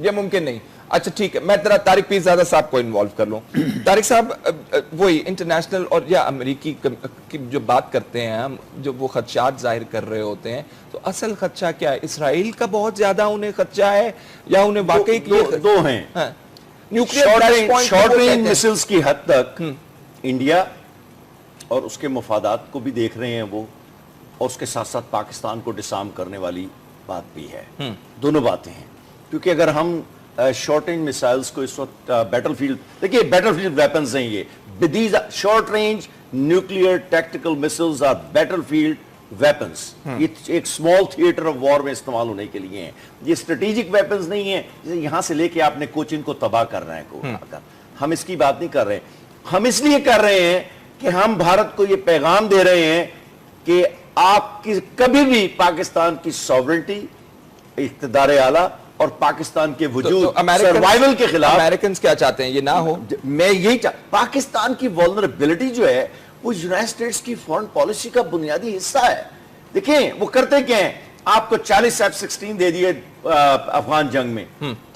یہ ممکن نہیں. اچھا ٹھیک ہے, میں ذرا طارق پیر زادہ صاحب کو انوالو کر لوں. طارق صاحب, وہی انٹرنیشنل اور یا امریکی کی جو بات کرتے ہیں ہم, جو وہ خدشات ظاہر کر رہے ہوتے ہیں, تو اصل خدشہ کیا ہے؟ اسرائیل کا بہت زیادہ انہیں خدشہ ہے یا انہیں واقعی دو ہیں. شارٹ رینج مسلز کی حد تک انڈیا اور اس کے مفادات کو بھی دیکھ رہے ہیں وہ, اور اس کے ساتھ ساتھ پاکستان کو ڈسارم کرنے والی بات بھی ہے. دونوں باتیں ہیں, کیونکہ اگر ہم شارٹ رینج میسائلز کو اس وقت بیٹل فیلڈ, دیکھیے بیٹل فیلڈ ویپنز ہیں یہ, these short range nuclear tactical missiles are battlefield weapons. یہ ایک سمال تھیٹر آف وار میں استعمال ہونے کے لیے ہیں, یہ اسٹریٹجک ویپنز نہیں ہیں جیسے یہاں سے لے کے آپ نے کوچن کو تباہ کرنا ہے. ہم اس کی بات نہیں کر رہے, ہم اس لیے کر رہے ہیں کہ ہم بھارت کو یہ پیغام دے رہے ہیں کہ آپ کی کبھی بھی پاکستان کی سوورنٹی, اقتدار اعلیٰ اور پاکستان کے وجود, سروائیول کے خلاف. امریکنز کیا چاہتے ہیں؟ یہ نہ ہو. میں یہی پاکستان کی وولنریبلٹی جو ہے وہ یونائٹڈ اسٹیٹس کی فورن پالیسی کا بنیادی حصہ ہے. دیکھیں وہ کرتے کیا ہیں, آپ کو 40 F-16 دے دیے افغان جنگ میں,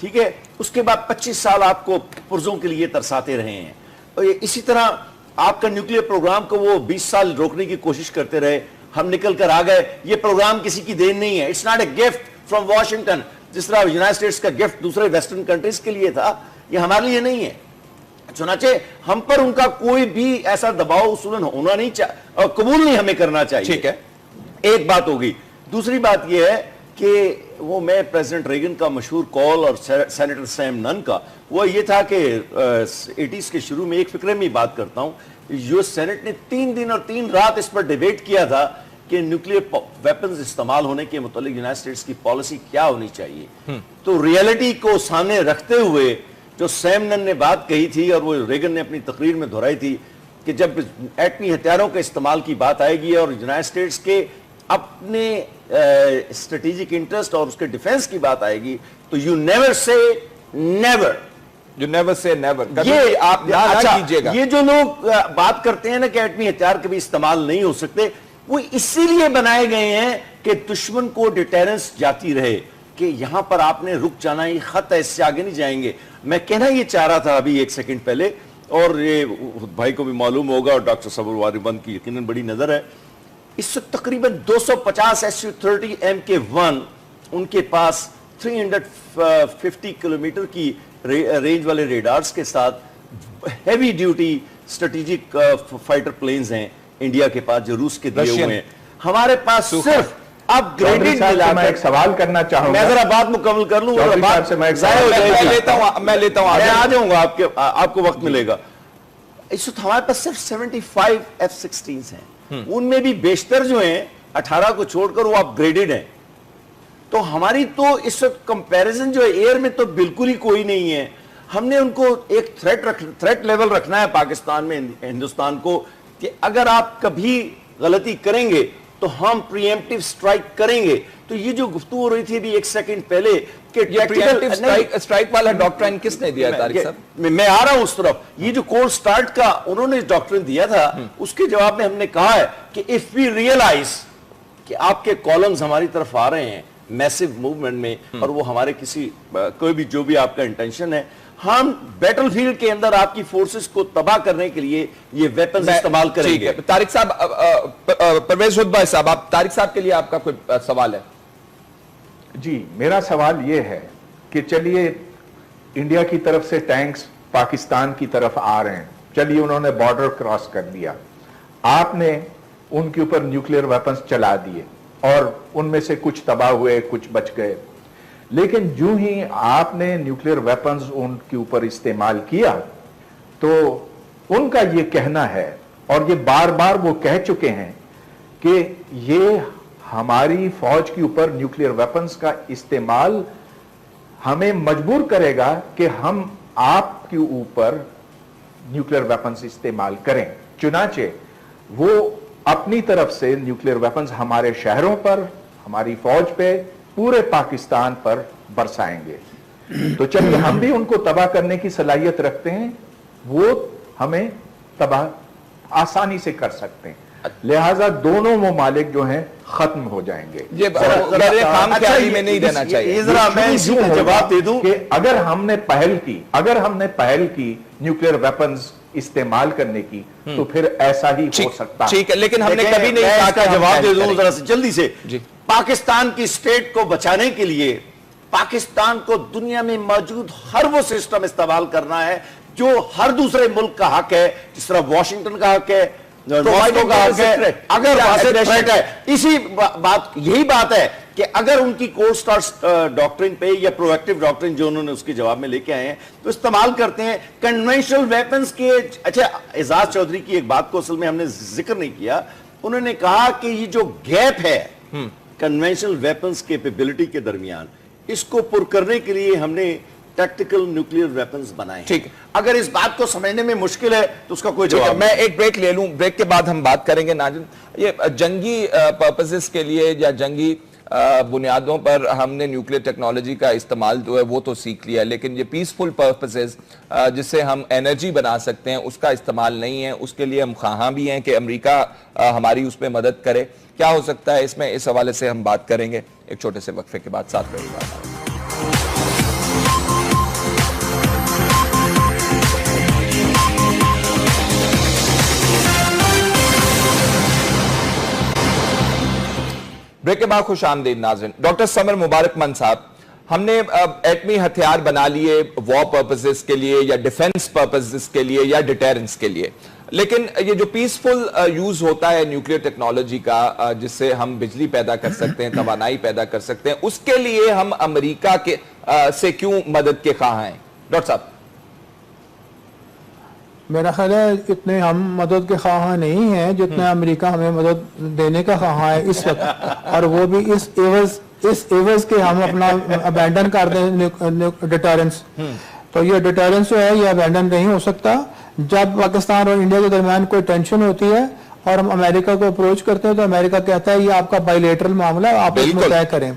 ٹھیک ہے, اس کے بعد 25 سال آپ کو پرزوں کے لیے ترساتے رہے ہیں. اور اسی طرح آپ کا نیوکلیئر پروگرام کو وہ 20 سال روکنے کی کوشش کرتے رہے, ہم نکل کر آ گئے. یہ پروگرام کسی کی دین نہیں ہے, it's not a gift from Washington, جس طرح یونائٹڈ اسٹیٹس کا گفٹ دوسرے ویسٹرن کنٹریز کے لیے تھا, یہ ہمارے لیے نہیں ہے. چنانچہ ہم پر ان کا کوئی بھی ایسا دباؤ اصولاً ہونا نہیں اور قبول نہیں ہمیں کرنا چاہیے. ٹھیک ہے, ایک بات ہوگی. دوسری بات یہ ہے کہ وہ میں پریزیڈنٹ ریگن کا مشہور کال اور سینیٹر سیم نن کا, وہ یہ تھا کہ 80s کے شروع میں, ایک فکرے میں بات کرتا ہوں, یو ایس سینٹ نے 3 دن اور 3 رات اس پر ڈیبیٹ کیا تھا کہ نیوکلیئر ویپنز استعمال ہونے کے متعلق یونائٹڈ اسٹیٹس کی پالیسی کیا ہونی چاہیے. تو ریئلٹی کو سامنے رکھتے ہوئے جو سیم نن نے بات کہی تھی اور وہ ریگن نے اپنی تقریر میں دہرائی تھی کہ جب ایٹمی ہتھیاروں کے استعمال کی بات آئے گی اور یونائٹڈ اسٹیٹس کے اپنے اسٹریٹجک انٹرسٹ اور اس کے ڈیفنس کی بات آئے گی, تو یو نیور سے never, You never say never. یہ آپ نہ کیجئے گا. یہ جو لوگ بات کرتے ہیں نا کہ ایٹمی ہتھیار کبھی استعمال نہیں ہو سکتے, وہ اسی لیے بنائے گئے ہیں کہ دشمن کو ڈیٹرنس جاتی رہے کہ یہاں پر آپ نے رک جانا, یہ خط ہے, اس سے آگے نہیں جائیں گے. میں کہنا یہ چاہ رہا تھا ابھی 1 سیکنڈ پہلے, اور یہ بھائی کو بھی معلوم ہوگا اور ڈاکٹر صبر واریبند کی یقیناً بڑی نظر ہے, اس وقت تقریباً 250 Su-30 Mk1 ان کے پاس 350 کلومیٹر کی رینج والے ریڈارز کے ساتھ heavy duty strategic fighter planes ہیں انڈیا کے پاس جو روس کے دیے ہوئے ہیں. ہمارے پاس صرف اب گریڈڈ ملا. میں ایک سوال کرنا چاہوں گا, میں ذرا بات مکمل کر لوں, میں لیتا ہوں, آ جاؤں گا, آپ کو وقت ملے گا. اس وقت ہمارے پاس صرف 75 F-16 ہیں, ان میں بھی بیشتر جو ہیں 18 کو چھوڑ کر وہ اپ گریڈڈ ہیں. تو ہماری تو اس وقت کمپیریزن جو ہے ایئر میں تو بالکل ہی کوئی نہیں ہے. ہم نے ان کو ایک تھریٹ لیول رکھنا ہے پاکستان میں, ہندوستان کو, کہ اگر آپ کبھی غلطی کریں گے تو ہم پری ایمپٹیو سٹرائک کریں گے. تو یہ جو گفتگو ہو رہی تھی ابھی 1 سیکنڈ پہلے کہ سٹرائک والا ڈاکٹرائن کس نے دیا طارق صاحب؟ میں آ رہا ہوں اس طرف. یہ جو کولڈ سٹارٹ کا انہوں نے ڈاکٹرائن دیا تھا, اس کے جواب میں ہم نے کہا ہے کہ if we realize کہ آپ کے کالمز ہماری طرف آ رہے ہیں میسیو موومنٹ میں, اور وہ ہمارے کسی کوئی بھی جو بھی آپ کا انٹینشن ہے, ہم بیٹل فیلڈ کے اندر آپ کی فورسز کو تباہ کرنے کے لیے یہ ویپنز استعمال کریں گے. طارق صاحب, پرویز حدبہ صاحب, آپ طارق صاحب کے لیے آپ کا کوئی سوال ہے؟ جی, میرا سوال یہ ہے کہ چلیے انڈیا کی طرف سے ٹینکس پاکستان کی طرف آ رہے ہیں, چلیے انہوں نے بارڈر کراس کر دیا, آپ نے ان کے اوپر نیوکلیئر ویپنز چلا دیے اور ان میں سے کچھ تباہ ہوئے, کچھ بچ گئے. لیکن جو ہی آپ نے نیوکلیئر ویپنز ان کے اوپر استعمال کیا تو ان کا یہ کہنا ہے, اور یہ بار بار وہ کہہ چکے ہیں, کہ یہ ہماری فوج کے اوپر نیوکلیئر ویپنز کا استعمال ہمیں مجبور کرے گا کہ ہم آپ کے اوپر نیوکلیئر ویپنز استعمال کریں. چنانچہ وہ اپنی طرف سے نیوکلیئر ویپنز ہمارے شہروں پر, ہماری فوج پہ, پورے پاکستان پر برسائیں گے. تو چلیے ہم بھی ان کو تباہ کرنے کی صلاحیت رکھتے ہیں, وہ ہمیں تباہ آسانی سے کر سکتے ہیں. لہٰذا دونوں ممالک جو ہیں ختم ہو جائیں گے. یہ میرے کام کے عادی میں نہیں رہنا چاہیے. یہ ذرا میں اسی کا جواب دے دوں کہ اگر ہم نے پہل کی نیوکلیئر ویپنز استعمال کرنے کی تو پھر ایسا ہی ہو سکتا. ٹھیک ہے, لیکن ہم نے کبھی نہیں کہا. اس کا جواب دے دوں ذرا سے جلدی سے. پاکستان کی اسٹیٹ کو بچانے کے لیے پاکستان کو دنیا میں موجود ہر وہ سسٹم استعمال کرنا ہے جو ہر دوسرے ملک کا حق ہے, جس طرح واشنگٹن کا حق ہے, ماسکو کا حق ہے. اگر واضح تھریٹ ہے, اسی بات یہی بات ہے کہ اگر ان کی کولڈ سٹارز ڈاکٹرن پہ یا پرویکٹیو ڈاکٹرن جو انہوں نے اس کے جواب میں لے کے آئے ہیں تو استعمال کرتے ہیں کنونشنل ویپنز کے. اچھا, اعزاز چودھری کی ایک بات کو اصل میں ہم نے ذکر نہیں کیا. انہوں نے کہا کہ یہ جو گیپ ہے کنونشنل ویپنز کیپیبلٹی کے درمیان, اس کو پر کرنے کے لیے ہم نے ٹیکٹیکل نیوکلیئر ویپنز بنائے. ٹھیک, اگر اس بات کو سمجھنے میں مشکل ہے تو اس کا کوئی جواب. میں ایک بریک لے لوں, بریک کے بعد ہم بات کریں گے. ناظرین, یہ جنگی پرپسز کے لیے یا جنگی بنیادوں پر ہم نے نیوکلیئر ٹیکنالوجی کا استعمال جو ہے وہ تو سیکھ لیا, لیکن یہ پیسفل پرپسز جس سے ہم انرجی بنا سکتے ہیں اس کا استعمال نہیں ہے. اس کے لیے ہم خواہاں بھی ہیں کہ امریکہ ہماری اس پہ مدد کرے. کیا ہو سکتا ہے اس میں, اس حوالے سے ہم بات کریں گے ایک چھوٹے سے وقفے کے بعد. ساتھ رہیے گا. بریک کے بعد خوش آمدید ناظرین. ڈاکٹر سمر مبارک من صاحب, ہم نے ایٹمی ہتھیار بنا لیے وار پرپسز کے لیے یا ڈیفنس پرپسز کے لیے یا ڈیٹیرنس کے لیے, لیکن یہ جو پیسفل یوز ہوتا ہے نیوکلیئر ٹیکنالوجی کا جس سے ہم بجلی پیدا کر سکتے ہیں, توانائی پیدا کر سکتے ہیں, اس کے لیے ہم امریکہ سے کیوں مدد کے خواہاں ہیں؟ ڈاکٹر صاحب. میرا خیال ہے اتنے ہم مدد کے خواہاں نہیں ہیں جتنے امریکہ ہمیں مدد دینے کا خواہاں ہے اس وقت, اور وہ بھی اس ایوز کے ہم اپنا ابینڈن کر دیں ڈیٹرنس. تو یہ ڈیٹرنس جو ہے یہ ابینڈن نہیں ہو سکتا. جب پاکستان اور انڈیا کے درمیان کوئی ٹینشن ہوتی ہے اور ہم امریکہ کو اپروچ کرتے ہیں تو امریکہ کہتا ہے یہ آپ کا بائی لیٹرل معاملہ ہے, آپ اس میں طے کریں.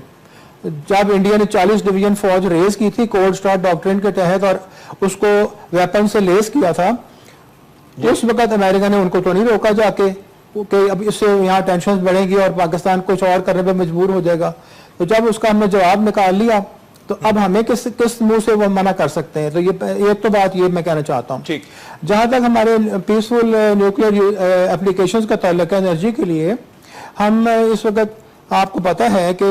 جب انڈیا نے 40 ڈویژن فوج ریز کی تھی کولڈ سٹار ڈاکٹرن کے تحت اور اس کو ویپن سے لیس کیا تھا, اس وقت امریکہ نے ان کو تو نہیں روکا جا کے کہ اب اس سے یہاں ٹینشنز بڑھیں گی اور پاکستان کچھ اور کرنے پہ مجبور ہو جائے گا. تو جب اس کا ہم نے جواب نکال لیا تو اب ہمیں کس منہ سے وہ منع کر سکتے ہیں. تو یہ ایک تو بات یہ میں کہنا چاہتا ہوں. جہاں تک ہمارے پیسفل نیوکلیئر اپلیکیشنز کا تعلق ہے انرجی کے لیے, ہم اس وقت آپ کو پتا ہے کہ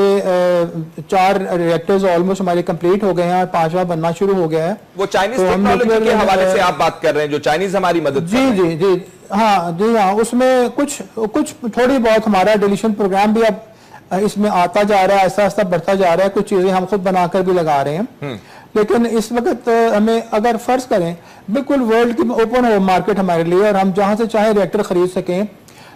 4 ریئیکٹرز آلموسٹ ہمارے کمپلیٹ ہو گئے ہیں اور 5واں بننا شروع ہو گیا ہے. وہ چائنیز ٹیکنالوجی کے حوالے سے آپ بات کر رہے ہیں, جو چائنیز ہماری مدد کر رہے ہیں. جی ہاں, اس میں کچھ تھوڑی بہت ہمارا ڈیلیشن پروگرام بھی اب اس میں آتا جا رہا ہے, آہستہ آہستہ بڑھتا جا رہا ہے. کچھ چیزیں ہم خود بنا کر بھی لگا رہے ہیں, لیکن اس وقت ہمیں اگر فرض کریں بالکل ورلڈ کی اوپن ہو مارکیٹ ہمارے لیے اور ہم جہاں سے چاہیں ریئیکٹر خرید سکیں,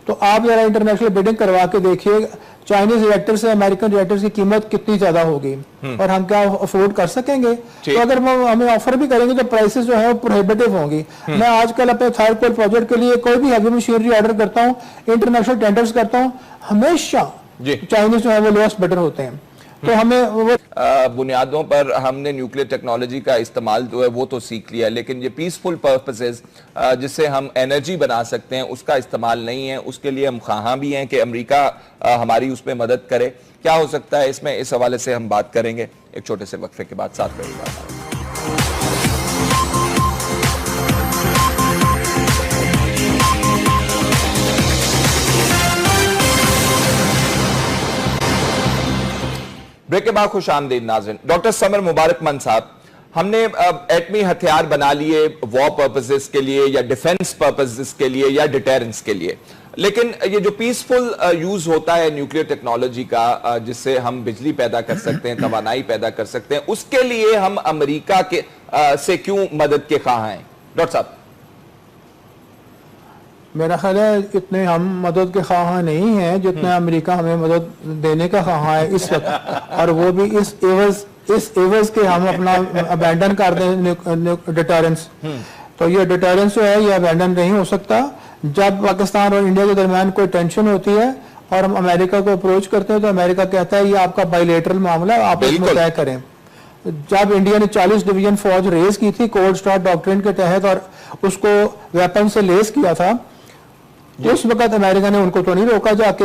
تو آپ ذرا انٹرنیشنل بیڈنگ کروا کے دیکھیے چائنیز ریئیکٹر سے امریکن ریئیکٹر کی قیمت کتنی زیادہ ہوگی اور ہم کیا افورڈ کر سکیں گے. تو اگر وہ ہمیں آفر بھی کریں گے تو پرائسز جو ہے وہ پروہیبٹیو ہوں گی. میں آج کل اپنے تھرڈ کول پروجیکٹ کے لیے کوئی بھی ہیوی مشینری آرڈر کرتا ہوں, انٹرنیشنل ٹینڈرز کرتا ہوں, ہمیشہ چائنیز جو ہے وہ لوسٹ بیٹر ہوتے ہیں. تو ہمیں بنیادوں پر ہم نے نیوکلیئر ٹیکنالوجی کا استعمال جو ہے وہ تو سیکھ لیا, لیکن یہ پیسفل پرپسز جس سے ہم انرجی بنا سکتے ہیں اس کا استعمال نہیں ہے. اس کے لیے ہم خواہاں بھی ہیں کہ امریکہ ہماری اس پہ مدد کرے. کیا ہو سکتا ہے اس میں, اس حوالے سے ہم بات کریں گے ایک چھوٹے سے وقفے کے بعد. ساتھ رہیے گا. بریک کے بعد خوش آمدید ناظرین. ڈاکٹر سمر مبارک من صاحب, ہم نے ایٹمی ہتھیار بنا لیے وار پرپسز کے لیے یا ڈیفنس پرپسز کے لیے یا ڈیٹیرنس کے لیے, لیکن یہ جو پیسفل یوز ہوتا ہے نیوکلیئر ٹیکنالوجی کا جس سے ہم بجلی پیدا کر سکتے ہیں, توانائی پیدا کر سکتے ہیں, اس کے لیے ہم امریکہ سے کیوں مدد کے خواہاں ہیں؟ ڈاکٹر صاحب. میرا خیال ہے اتنے ہم مدد کے خواہاں نہیں ہیں جتنے امریکہ ہمیں مدد دینے کا خواہاں ہے اس وقت, اور وہ بھی اس ایوز کے ہم اپنا ابینڈن کر دیں ڈیٹرنس. تو یہ ڈیٹرنس جو ہے یہ ابینڈن نہیں ہو سکتا. جب پاکستان اور انڈیا کے درمیان کوئی ٹینشن ہوتی ہے اور ہم امریکہ کو اپروچ کرتے ہیں تو امریکہ کہتا ہے یہ آپ کا بائی لیٹرل معاملہ ہے, آپ اس میں طے کریں. جب انڈیا نے 40 ڈویژن فوج ریز کی تھی کولڈ سٹار ڈاکٹرن کے تحت اور اس کو ویپن سے لیس کیا تھا, اس وقت امریکہ نے ان کو تو نہیں روکا جا کے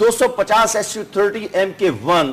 250 Su-30 Mk1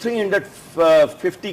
350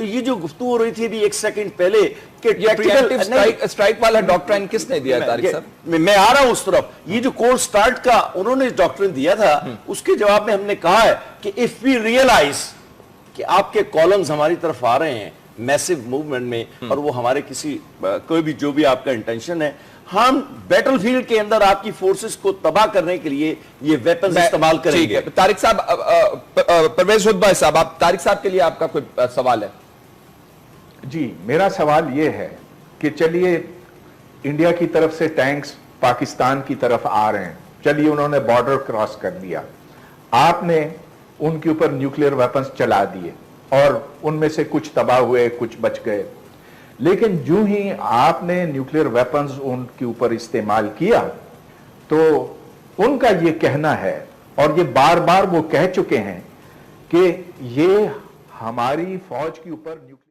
تو یہ جو گفتگو ہو رہی تھی ابھی ایک سیکنڈ پہلے کہ اسٹرائک والا ڈاکٹرائن کس نے دیا طارق صاحب؟ میں آ رہا ہوں اس طرف. یہ جو کولڈ سٹارٹ کا انہوں نے ڈاکٹرائن دیا تھا اس کے جواب میں ہم نے کہا ہے کہ if we realize کہ آپ کے کالمز ہماری طرف آ رہے ہیں میسو موومنٹ میں اور وہ ہمارے کسی کوئی بھی جو بھی آپ کا انٹینشن ہے, ہم بیٹل فیلڈ کے اندر آپ کی فورسز کو تباہ کرنے کے لیے یہ ویپنز استعمال کریں گے. طارق صاحب, پرویز ہدبہ صاحب, آپ طارق صاحب کے لیے آپ کا کوئی سوال ہے؟ جی, میرا سوال یہ ہے کہ چلیے انڈیا کی طرف سے ٹینکس پاکستان کی طرف آ رہے ہیں, چلیے انہوں نے بارڈر کراس کر لیا, آپ نے ان کے اوپر نیوکلیئر ویپنز چلا دیے اور ان میں سے کچھ تباہ ہوئے, کچھ بچ گئے, لیکن جو ہی آپ نے نیوکلیئر ویپنز ان کے اوپر استعمال کیا تو ان کا یہ کہنا ہے, اور یہ بار بار وہ کہہ چکے ہیں کہ یہ ہماری فوج کے اوپر نیوکلیئر